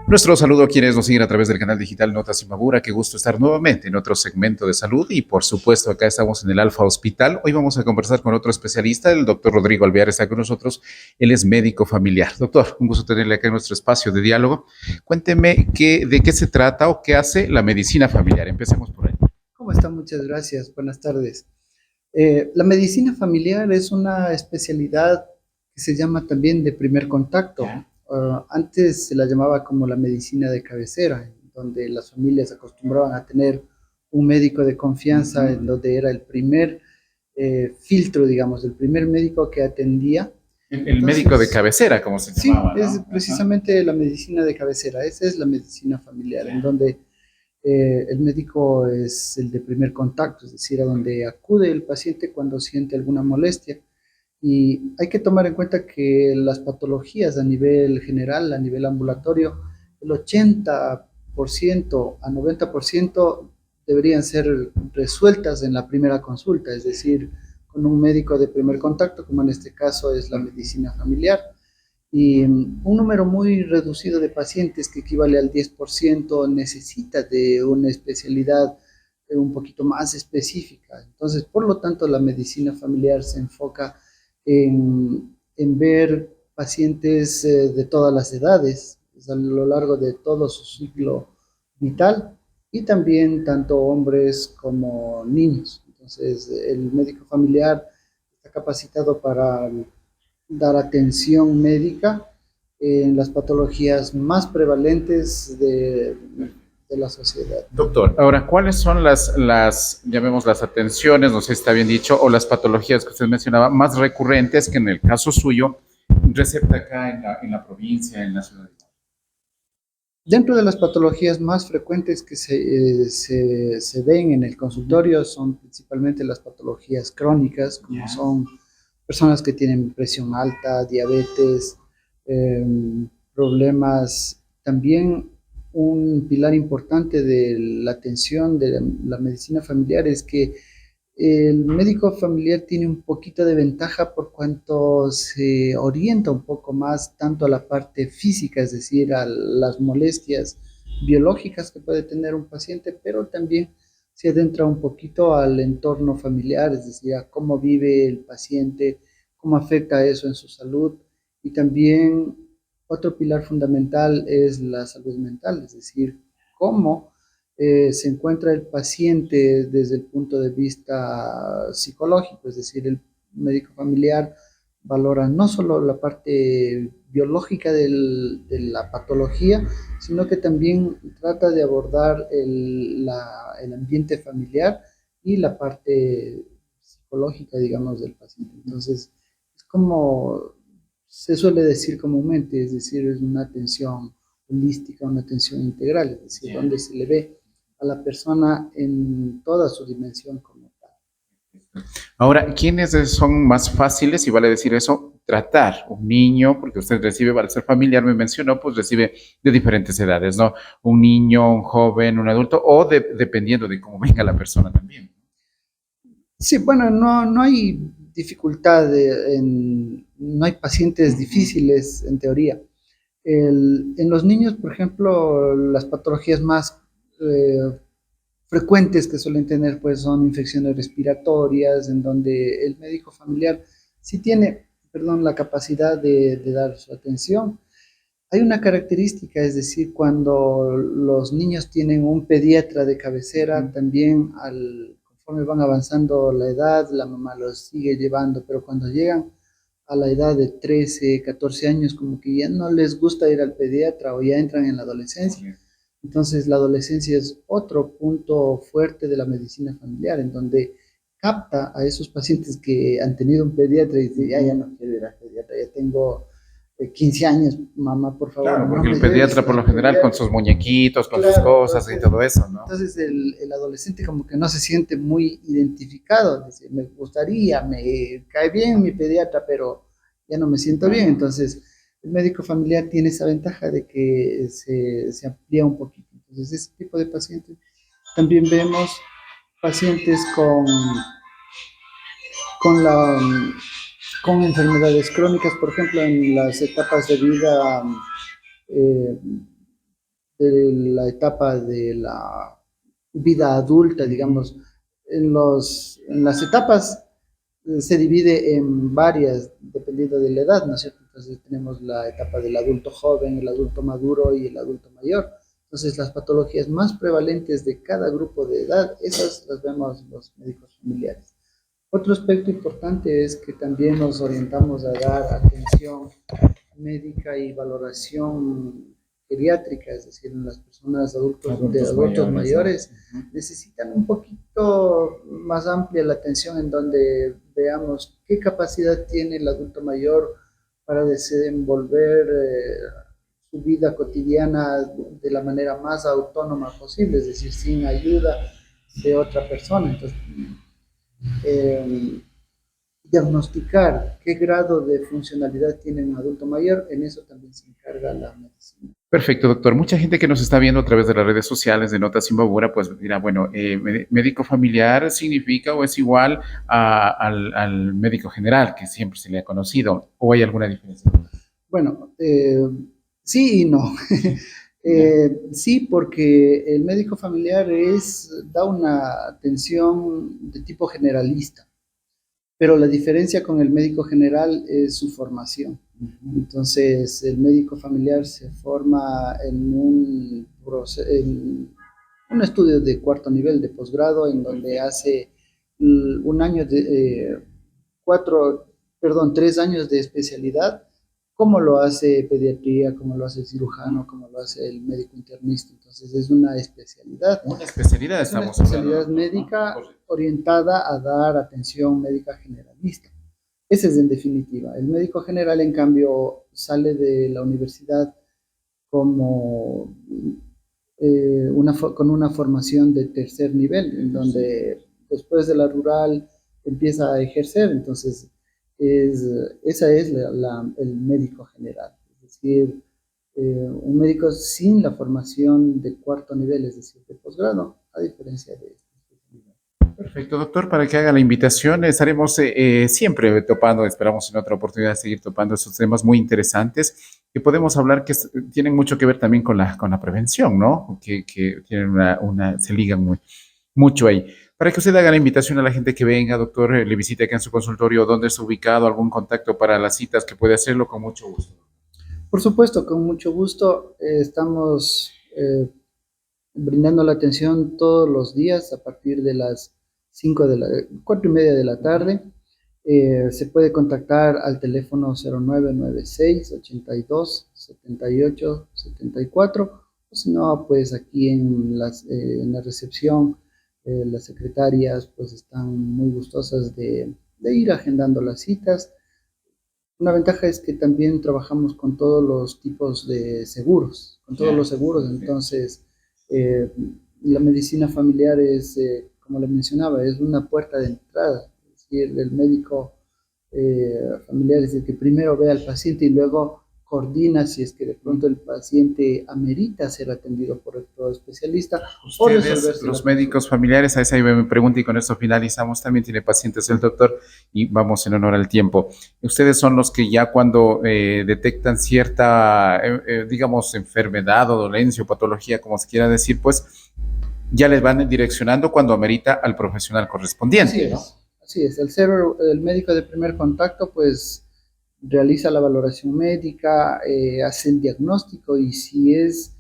Nuestro saludo a quienes nos siguen a través del canal digital Notas Imbabura. Qué gusto estar nuevamente en otro segmento de salud y por supuesto acá estamos en el Alfa Hospital. Hoy vamos a conversar con otro especialista, el doctor Rodrigo Alvear está con nosotros. Él es médico familiar. Doctor, un gusto tenerle acá en nuestro espacio de diálogo. Cuénteme de qué se trata o qué hace la medicina familiar. Empecemos por ahí. ¿Cómo está? Muchas gracias. Buenas tardes. La medicina familiar es una especialidad que se llama también de primer contacto. Antes se la llamaba como la medicina de cabecera, donde las familias acostumbraban a tener un médico de confianza, en donde era el primer filtro, digamos, el primer médico que atendía. El médico de Entonces, cabecera, como se sí, llamaba, es ¿no? Ajá. precisamente la medicina de cabecera. Esa es la medicina familiar, en donde el médico es el de primer contacto, es decir, a donde acude el paciente cuando siente alguna molestia. Y hay que tomar en cuenta que las patologías a nivel general, a nivel ambulatorio, el 80% a 90% deberían ser resueltas en la primera consulta, es decir, con un médico de primer contacto, como en este caso es la medicina familiar. Y un número muy reducido de pacientes, que equivale al 10%, necesita de una especialidad un poquito más específica. Entonces, por lo tanto, la medicina familiar se enfoca en ver pacientes de todas las edades, a lo largo de todo su ciclo vital, y también tanto hombres como niños. Entonces, el médico familiar está capacitado para dar atención médica en las patologías más prevalentes de la sociedad. Doctor, ahora, ¿cuáles son llamemos las atenciones, no sé si está bien dicho, o las patologías que usted mencionaba, más recurrentes que en el caso suyo recepta acá en la provincia, en la ciudad? Dentro de las patologías más frecuentes que se ven en el consultorio son principalmente las patologías crónicas, como son personas que tienen presión alta, diabetes, eh, problemas. También un pilar importante de la atención de la medicina familiar es que el médico familiar tiene un poquito de ventaja por cuanto se orienta un poco más tanto a la parte física, es decir, a las molestias biológicas que puede tener un paciente, pero también se adentra un poquito al entorno familiar, es decir, a cómo vive el paciente, cómo afecta eso en su salud. Y también otro pilar fundamental es la salud mental, es decir, cómo se encuentra el paciente desde el punto de vista psicológico, es decir, el médico familiar valora no solo la parte biológica de la patología, sino que también trata de abordar el ambiente familiar y la parte psicológica, digamos, del paciente. Entonces, es como se suele decir comúnmente, es decir, es una atención holística, una atención integral, es decir, donde se le ve a la persona en toda su dimensión como tal. Ahora, ¿quiénes son más fáciles, y vale decir eso, tratar? Un niño, porque usted recibe, al ser familiar, me mencionó, pues recibe de diferentes edades, ¿no? Un niño, un joven, un adulto, o dependiendo de cómo venga la persona también. Sí, bueno, no hay dificultad, no hay pacientes difíciles en teoría. En los niños, por ejemplo, las patologías más frecuentes que suelen tener pues son infecciones respiratorias, en donde el médico familiar sí tiene, perdón, la capacidad de dar su atención. Hay una característica, es decir, cuando los niños tienen un pediatra de cabecera, también conforme van avanzando la edad, la mamá los sigue llevando, pero cuando llegan a la edad de 13, 14 años, como que ya no les gusta ir al pediatra o ya entran en la adolescencia. Entonces, la adolescencia es otro punto fuerte de la medicina familiar, en donde capta a esos pacientes que han tenido un pediatra y dice, ya no quiero ir al pediatra, ya tengo 15 años, mamá, por favor, Claro, no porque el me lleves pediatra por al lo general con pediatra. sus muñequitos, con sus Claro, cosas y todo eso, ¿no? entonces el adolescente como que no se siente muy identificado, dice, me gustaría, me cae bien mi pediatra, pero ya no me siento bien. Entonces, el médico familiar tiene esa ventaja de que se amplía un poquito. Entonces, ese tipo de pacientes. También vemos pacientes con, la, con enfermedades crónicas, por ejemplo, en las etapas de vida eh, de la etapa de la vida adulta, digamos. En las etapas se divide en varias, dependiendo de la edad, ¿no es cierto? Entonces tenemos la etapa del adulto joven, el adulto maduro y el adulto mayor. Entonces las patologías más prevalentes de cada grupo de edad, esas las vemos los médicos familiares. Otro aspecto importante es que también nos orientamos a dar atención médica y valoración geriátrica, es decir, en las personas adultos mayores, ¿no? Necesitan un poquito más amplia la atención en donde veamos qué capacidad tiene el adulto mayor para desenvolver su vida cotidiana de la manera más autónoma posible, es decir, sin ayuda de otra persona. Entonces, eh, diagnosticar qué grado de funcionalidad tiene un adulto mayor, en eso también se encarga la medicina. Perfecto, doctor. Mucha gente que nos está viendo a través de las redes sociales de Notas Imbabura, pues dirá, bueno, médico familiar significa o es igual al médico general, que siempre se le ha conocido, o hay alguna diferencia. Bueno, sí y no. Sí, porque el médico familiar da una atención de tipo generalista, pero la diferencia con el médico general es su formación. Entonces, el médico familiar se forma en un estudio de cuarto nivel de posgrado, en donde hace un año de, 3 años de especialidad, como lo hace pediatría, como lo hace el cirujano, como lo hace el médico internista. Entonces, es una especialidad. Una especialidad Es una estamos especialidad hablando, médica ¿no? orientada a dar atención médica generalista. Ese es en definitiva. El médico general, en cambio, sale de la universidad como con una formación de tercer nivel, en donde después de la rural empieza a ejercer. Entonces, es, esa es el médico general. Es decir, un médico sin la formación de cuarto nivel, es decir, de posgrado, a diferencia de esta especialidad. Perfecto, doctor, para que haga la invitación, estaremos siempre topando, esperamos en otra oportunidad seguir topando esos temas muy interesantes que podemos hablar que tienen mucho que ver también con la prevención, ¿no? Que tienen se ligan mucho ahí. Para que usted haga la invitación a la gente que venga, doctor, le visite acá en su consultorio, dónde está ubicado, algún contacto para las citas, que puede hacerlo con mucho gusto. Por supuesto, con mucho gusto. Estamos brindando la atención todos los días a partir de las 4:30 de la tarde. Se puede contactar al teléfono 0996 82 78 74, o si no, pues aquí en la recepción, las secretarias pues están muy gustosas de ir agendando las citas. Una ventaja es que también trabajamos con todos los tipos de seguros, con todos los seguros. Entonces, eh, la medicina familiar es, como le mencionaba, es una puerta de entrada. Es decir, el médico familiar es el que primero ve al paciente y luego coordina si es que de pronto el paciente amerita ser atendido por otro especialista o Ustedes, resolverse la los médicos familiares, a esa iba mi pregunta y con esto finalizamos. También tiene pacientes el doctor y vamos en honor al tiempo. Ustedes son los que ya cuando detectan cierta, digamos, enfermedad o dolencia o patología, como se quiera decir, pues ya les van direccionando cuando amerita al profesional correspondiente, Así ¿no? es, así es. El médico de primer contacto, pues realiza la valoración médica, hace el diagnóstico y si es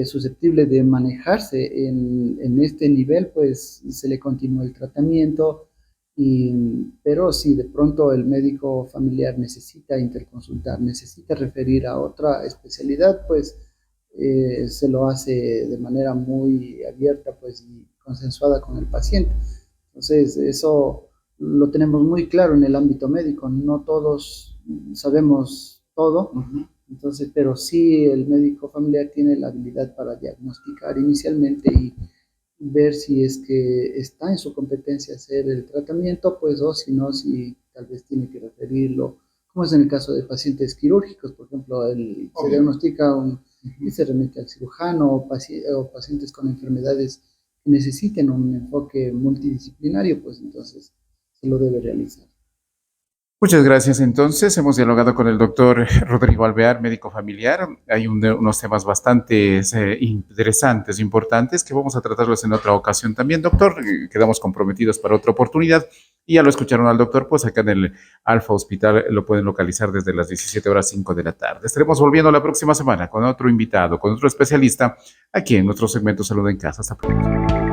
susceptible de manejarse en este nivel, pues se le continúa el tratamiento. Pero si de pronto el médico familiar necesita interconsultar, necesita referir a otra especialidad, pues se lo hace de manera muy abierta, pues, y consensuada con el paciente. Entonces, eso lo tenemos muy claro en el ámbito médico. No todos sabemos todo, entonces, pero sí el médico familiar tiene la habilidad para diagnosticar inicialmente y ver si es que está en su competencia hacer el tratamiento, pues, o si no, si tal vez tiene que referirlo, como es en el caso de pacientes quirúrgicos, por ejemplo, se diagnostica y se remite al cirujano, o pacientes con enfermedades que necesiten un enfoque multidisciplinario, pues entonces se lo debe realizar. Muchas gracias. Entonces, hemos dialogado con el doctor Rodrigo Alvear, médico familiar. Hay unos temas bastante interesantes, importantes, que vamos a tratarlos en otra ocasión también, doctor. Quedamos comprometidos para otra oportunidad. Y ya lo escucharon al doctor, pues acá en el Alfa Hospital lo pueden localizar desde las 17:05 de la tarde. Estaremos volviendo la próxima semana con otro invitado, con otro especialista, aquí en nuestro segmento Salud en Casa. Hasta pronto.